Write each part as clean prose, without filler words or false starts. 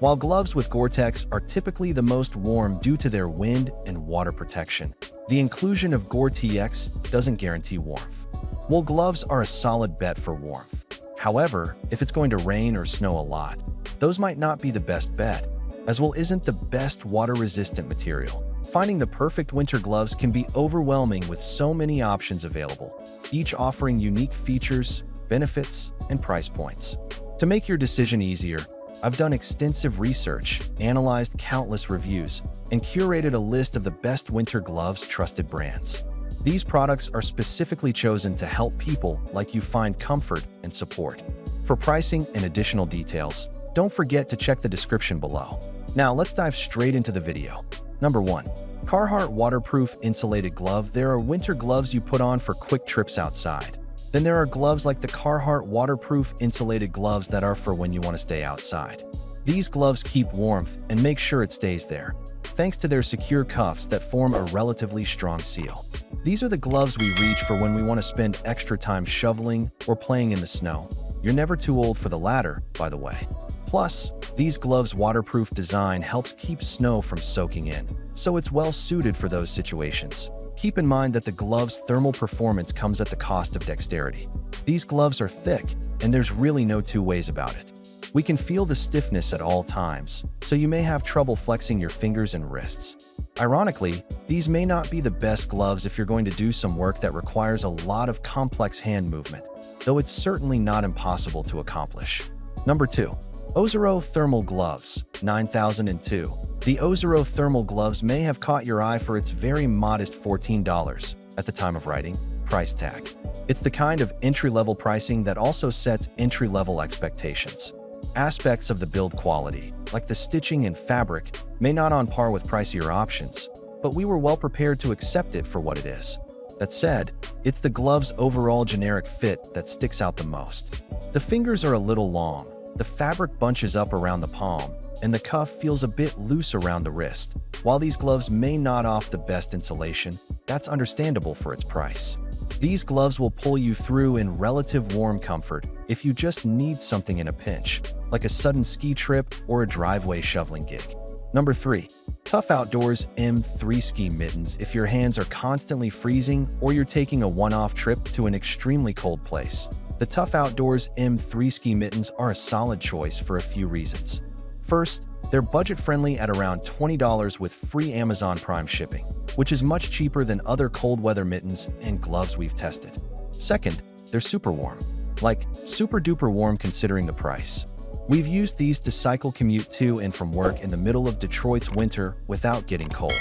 While gloves with Gore-Tex are typically the most warm due to their wind and water protection, the inclusion of Gore-Tex doesn't guarantee warmth. Wool gloves are a solid bet for warmth. However, if it's going to rain or snow a lot, those might not be the best bet, as wool isn't the best water-resistant material. Finding the perfect winter gloves can be overwhelming with so many options available, each offering unique features, benefits, and price points. To make your decision easier, I've done extensive research, analyzed countless reviews, and curated a list of the best winter gloves trusted brands. These products are specifically chosen to help people like you find comfort and support. For pricing and additional details, don't forget to check the description below. Now let's dive straight into the video. Number 1. Carhartt Waterproof Insulated Glove. There are winter gloves you put on for quick trips outside. Then there are gloves like the Carhartt Waterproof Insulated Gloves that are for when you want to stay outside. These gloves keep warmth and make sure it stays there, thanks to their secure cuffs that form a relatively strong seal. These are the gloves we reach for when we want to spend extra time shoveling or playing in the snow. You're never too old for the latter, by the way. Plus, these gloves' waterproof design helps keep snow from soaking in, so it's well suited for those situations. Keep in mind that the glove's thermal performance comes at the cost of dexterity. These gloves are thick, and there's really no two ways about it. We can feel the stiffness at all times, so you may have trouble flexing your fingers and wrists. Ironically, these may not be the best gloves if you're going to do some work that requires a lot of complex hand movement, though it's certainly not impossible to accomplish. Number 2. Ozero Thermal Gloves, 9002. The Ozero Thermal Gloves may have caught your eye for its very modest $14 at the time of writing price tag. It's the kind of entry-level pricing that also sets entry-level expectations. Aspects of the build quality, like the stitching and fabric, may not on par with pricier options, but we were well prepared to accept it for what it is. That said, it's the glove's overall generic fit that sticks out the most. The fingers are a little long, the fabric bunches up around the palm, and the cuff feels a bit loose around the wrist. While these gloves may not offer the best insulation, that's understandable for its price. These gloves will pull you through in relative warm comfort if you just need something in a pinch, like a sudden ski trip or a driveway shoveling gig. Number 3. Tough Outdoors M3 Ski Mittens. If your hands are constantly freezing or you're taking a one-off trip to an extremely cold place, the Tough Outdoors M3 Ski Mittens are a solid choice for a few reasons. First, they're budget-friendly at around $20 with free Amazon Prime shipping, which is much cheaper than other cold weather mittens and gloves we've tested. Second, they're super warm, like super duper warm considering the price. We've used these to cycle commute to and from work in the middle of Detroit's winter without getting cold.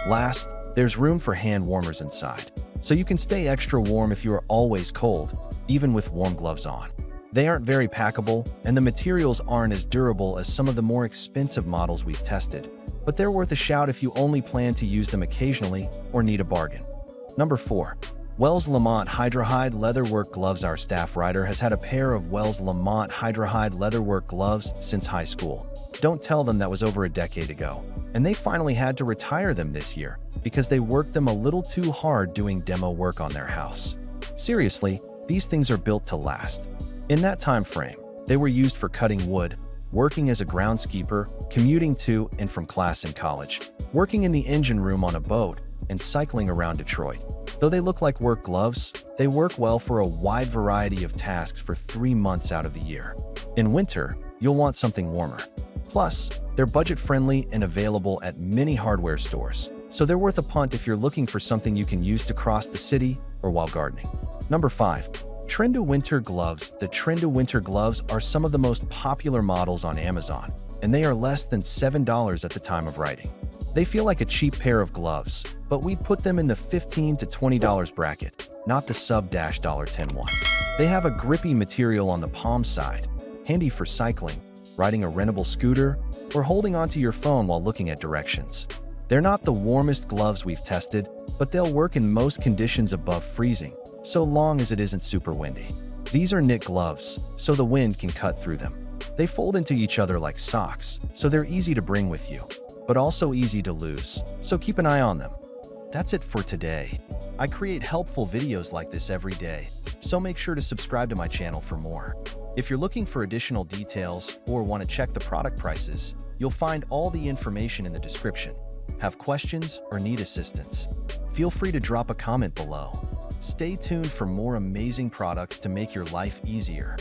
Last, there's room for hand warmers inside, so you can stay extra warm if you are always cold, even with warm gloves on. They aren't very packable, and the materials aren't as durable as some of the more expensive models we've tested, but they're worth a shout if you only plan to use them occasionally or need a bargain. Number 4. Wells Lamont Hydra-Hide Leatherwork Gloves. Our staff writer has had a pair of Wells Lamont Hydra-Hide Leatherwork gloves since high school. Don't tell them that was over a decade ago, and they finally had to retire them this year because they worked them a little too hard doing demo work on their house. Seriously, these things are built to last. In that time frame, they were used for cutting wood, working as a groundskeeper, commuting to and from class in college, working in the engine room on a boat, and cycling around Detroit. Though they look like work gloves, they work well for a wide variety of tasks for 3 months out of the year. In winter, you'll want something warmer. Plus, they're budget-friendly and available at many hardware stores, so they're worth a punt if you're looking for something you can use to cross the city or while gardening. Number 5. Trenda Winter Gloves. The Trenda Winter Gloves are some of the most popular models on Amazon, and they are less than $7 at the time of writing. They feel like a cheap pair of gloves, but we put them in the $15 to $20 bracket, not the sub-$10 one. They have a grippy material on the palm side, handy for cycling, riding a rentable scooter, or holding onto your phone while looking at directions. They're not the warmest gloves we've tested, but they'll work in most conditions above freezing, so long as it isn't super windy. These are knit gloves, so the wind can cut through them. They fold into each other like socks, so they're easy to bring with you, but also easy to lose, so keep an eye on them. That's it for today. I create helpful videos like this every day, so make sure to subscribe to my channel for more. If you're looking for additional details or want to check the product prices, You'll find all the information in the description. Have questions or need assistance? Feel free to drop a comment below. Stay tuned for more amazing products to make your life easier.